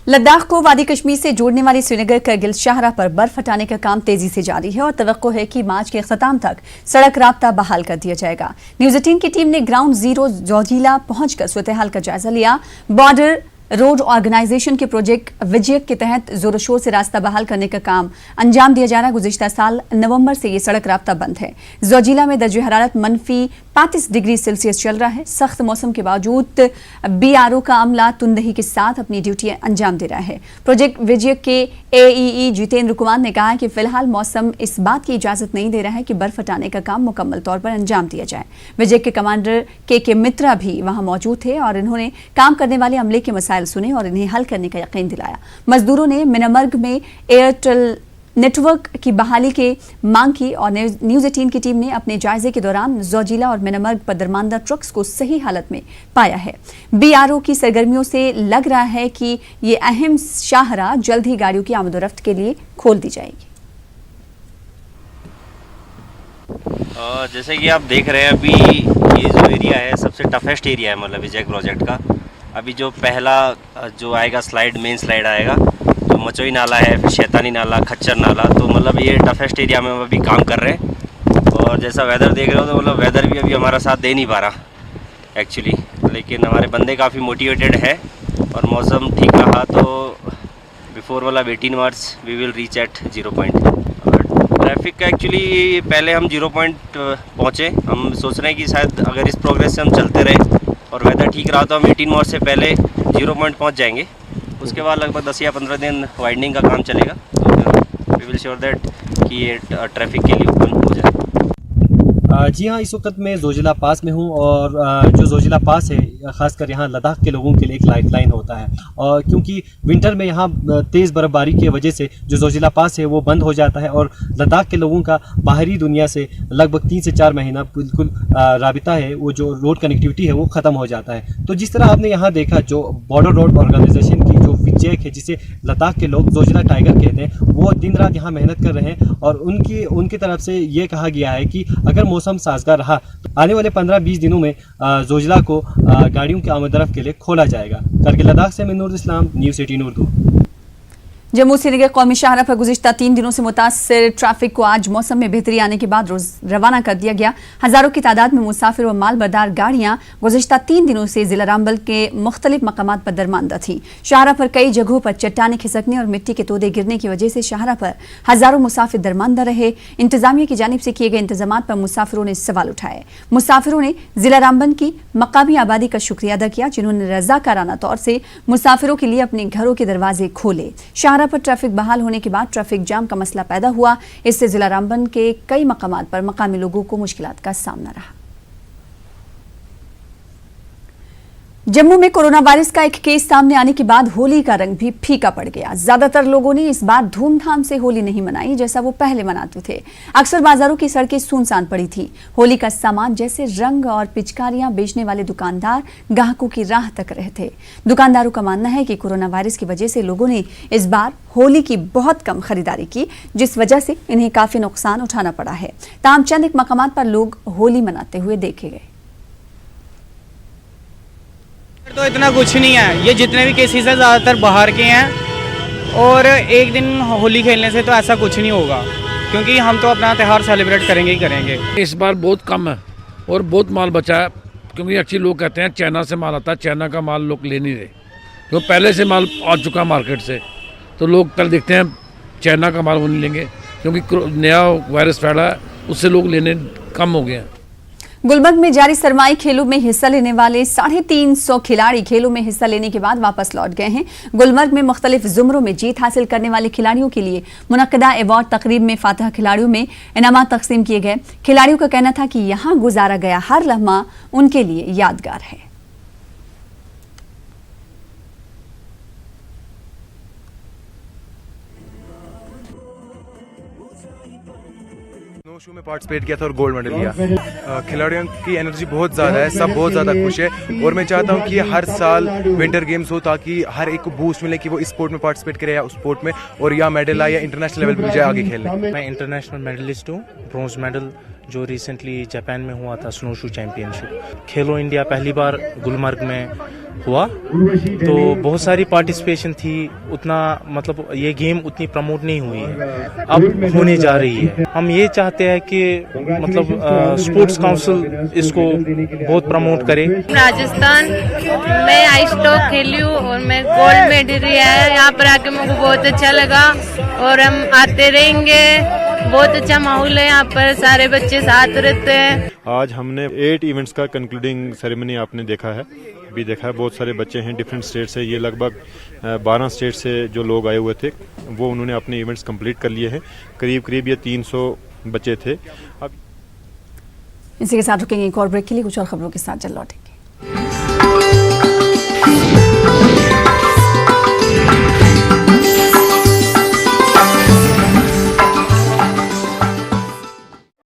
लद्दाख को वादी कश्मीर से जोड़ने वाली श्रीनगर करगिल शाहराह पर बर्फ हटाने का काम तेजी से जारी है और तवक्को है कि मार्च के अख्ताम तक सड़क राब्ता बहाल कर दिया जाएगा। न्यूज 18 की टीम ने ग्राउंड जीरो जोजिला पहुंचकर सूरत हाल का जायजा लिया। बॉर्डर रोड ऑर्गेनाइजेशन के प्रोजेक्ट विजय के तहत जोरों शोर से रास्ता बहाल करने का काम अंजाम दिया जा रहा है। गुज़िश्ता साल नवंबर से ये सड़क राब्ता बंद है। जोजिला में दर्जे हरारत -35 डिग्री सेल्सियस चल रहा है। सख्त मौसम के बावजूद BRO का अमला तुंदही के साथ अपनी ड्यूटी अंजाम दे रहा है। प्रोजेक्ट विजय के AEE जितेंद्र कुमार ने कहा कि फिलहाल मौसम इस बात की इजाजत नहीं दे रहा है कि बर्फ हटाने का काम मुकम्मल तौर पर अंजाम दिया जाए। विजय के कमांडर के मित्रा भी वहां मौजूद थे और इन्होंने काम करने वाले अमले के मसाइल सुने और इन्हें हल करने का यकीन दिलाया। मजदूरों ने मिनामर्ग में एयरटेल नेटवर्क की बहाली की मांग की और न्यूज 18 की टीम ने अपने जायजे के दौरान जोजिला और मिनामर्ग पर दरमानदा ट्रक्स को सही हालत में पाया है। BRO की सरगर्मियों से लग रहा है कि ये अहम शाहराह जल्द ही गाड़ियों की आमदोरफ्त के लिए खोल दी जाएगी। जैसे कि आप देख रहे हैं, अभी ये जो एरिया है सबसे टफेस्ट एरिया है, मतलब विजय प्रोजेक्ट का। अभी जो पहला जो आएगा स्लाइड, मेन स्लाइड आएगा, जो मचोई नाला है, फिर शैतानी नाला, खच्चर नाला, तो मतलब ये टफेस्ट एरिया में हम अभी काम कर रहे हैं। और जैसा वेदर देख रहे हो तो मतलब वेदर भी अभी हमारा साथ दे नहीं पा रहा एक्चुअली, लेकिन हमारे बंदे काफ़ी मोटिवेटेड है और मौसम ठीक रहा तो बिफोर वाला 18 March we will reach at 0 point. Traffic का एक्चुअली पहले हम 0 पॉइंट पहुँचे। हम सोच रहे हैं कि शायद अगर इस प्रोग्रेस से हम चलते रहे और वेदर ठीक रहा तो हम 18 मार्च से पहले 0 पॉइंट पहुँच जाएंगे। उसके बाद लगभग 10 या 15 दिन वाइडनिंग का काम चलेगा, तो वी विल श्योर दैट कि ये ट्रैफिक के लिए ओपन हो जाए। जी हाँ, इस वक्त मैं जोजिला पास में हूँ और जो जोजिला पास है ख़ासकर यहाँ लद्दाख के लोगों के लिए एक लाइफलाइन होता है। और क्योंकि विंटर में यहाँ तेज़ बर्फबारी की वजह से जो जोजिला पास है वो बंद हो जाता है और लद्दाख के लोगों का बाहरी दुनिया से लगभग 3 से 4 महीना बिल्कुल राबिता है, वो जो रोड कनेक्टिविटी है वो ख़त्म हो जाता है। तो जिस तरह आपने यहाँ देखा, जो बॉर्डर रोड ऑर्गेनाइजेशन की जो विजय है, जिसे लद्दाख के लोग जोजिला टाइगर कहते हैं, वो दिन रात यहाँ मेहनत कर रहे हैं और उनकी तरफ से ये कहा गया है कि अगर मौसम साजगार रहा तो आने वाले 15-20 दिनों में जोजिला को गाड़ियों की आमदरफ्त के लिए खोला जाएगा। करगिल लद्दाख से मैं नूर इस्लाम, न्यूज़ 18 उर्दू। जम्मू श्रीनगर कौमी शाहराह पर गुज़िश्ता 3 दिनों से मुतासिर ट्रैफिक को आज मौसम में बेहतरी आने के बाद रोज रवाना कर दिया गया। हजारों की तादाद में मुसाफिर और मालबरदार गाड़ियां गुज़िश्ता 3 दिनों से जिला रामबन के मुख्तलिफ मकामात पर दरमानदा थी। शाहराह पर कई जगहों पर चट्टानें खिसकने और मिट्टी के तोदे गिरने की वजह से शाहराह पर हजारों मुसाफिर दरमानदा रहे। इंतजामिया की जानिब से किए गए इंतजाम पर मुसाफिरों ने सवाल उठाए। मुसाफिरों ने जिला रामबन की मकामी आबादी का शुक्रिया अदा किया, जिन्होंने रजाकाराना तौर से मुसाफिरों के लिए अपने घरों के दरवाजे खोले। शाहराह पर ट्रैफिक बहाल होने के बाद ट्रैफिक जाम का मसला पैदा हुआ। इससे जिला रामबन के कई मकामात पर मकामी लोगों को मुश्किलात का सामना रहा। जम्मू में कोरोना वायरस का एक केस सामने आने के बाद होली का रंग भी फीका पड़ गया। ज्यादातर लोगों ने इस बार धूमधाम से होली नहीं मनाई जैसा वो पहले मनाते थे। अक्सर बाजारों की सड़कें सुनसान पड़ी थी। होली का सामान जैसे रंग और पिचकारियां बेचने वाले दुकानदार ग्राहकों की राह तक रहे थे। दुकानदारों का मानना है कि कोरोना वायरस की वजह से लोगों ने इस बार होली की बहुत कम खरीदारी की, जिस वजह से इन्हें काफी नुकसान उठाना पड़ा है। ताम चंद एक मकामात पर लोग होली मनाते हुए देखे गए। तो इतना कुछ नहीं है, ये जितने भी केसेस हैं ज़्यादातर बाहर के हैं और एक दिन होली खेलने से तो ऐसा कुछ नहीं होगा, क्योंकि हम तो अपना त्यौहार सेलिब्रेट करेंगे ही करेंगे। इस बार बहुत कम है और बहुत माल बचा है, क्योंकि एक्चुअली लोग कहते हैं चाइना से माल आता है, चाइना का माल लोग ले नहीं रहे, तो पहले से माल आ चुका मार्केट से, तो लोग कल देखते हैं चाइना का माल वो नहीं लेंगे, क्योंकि नया वायरस फैला है, उससे लोग लेने कम हो गए हैं। गुलबर्ग में जारी सरमाई खेलों में हिस्सा लेने वाले 350 खिलाड़ी खेलों में हिस्सा लेने के बाद वापस लौट गए हैं। गुलबर्ग में मुख्तलिफ जुमरों में जीत हासिल करने वाले खिलाड़ियों के लिए मुनक्कदा अवार्ड तकरीब में फातह खिलाड़ियों में इनामात तकसीम किए गए। खिलाड़ियों का कहना था कि यहां गुजारा गया हर लम्हा उनके लिए यादगार है। शो में पार्टिसिपेट किया था और गोल्ड मेडल लिया। खिलाड़ियों की एनर्जी बहुत ज़्यादा है, सब बहुत ज़्यादा खुश है और मैं चाहता हूं कि हर साल विंटर गेम्स हो ताकि हर एक को बूस्ट मिले कि वो इस स्पोर्ट में पार्टिसिपेट करे या उस स्पोर्ट में, और या मेडल आए या इंटरनेशनल लेवल पे जाए आगे खेलने। मैं इंटरनेशनल मेडलिस्ट हूँ, ब्रॉन्ज मेडल जो रिसेंटली जापान में हुआ था स्नोशू चैंपियनशिप। खेलो इंडिया पहली बार गुलमर्ग में हुआ, तो बहुत सारी पार्टिसिपेशन थी, उतना मतलब ये गेम उतनी प्रमोट नहीं हुई है, अब होने जा रही है। हम ये चाहते हैं कि मतलब स्पोर्ट्स काउंसिल इसको बहुत प्रमोट करे। राजस्थान मैं आइस स्टॉक खेली हूँ और मैं गोल्ड मेडल है। यहाँ पर आके मुझे बहुत अच्छा लगा और हम आते रहेंगे। बहुत अच्छा माहौल है यहाँ पर, सारे बच्चे साथ रहते हैं। आज हमने 8 इवेंट्स का कंक्लूडिंग सेरेमनी आपने देखा है, भी देखा है। बहुत सारे बच्चे हैं डिफरेंट स्टेट से, ये लगभग 12 स्टेट से जो लोग आए हुए थे वो उन्होंने अपने इवेंट्स कंप्लीट कर लिए हैं। करीब ये 300 बच्चे थे। अब इसी के साथ रुकेंगे एक और ब्रेक के लिए, कुछ और खबरों के साथ जल्द लौटेंगे।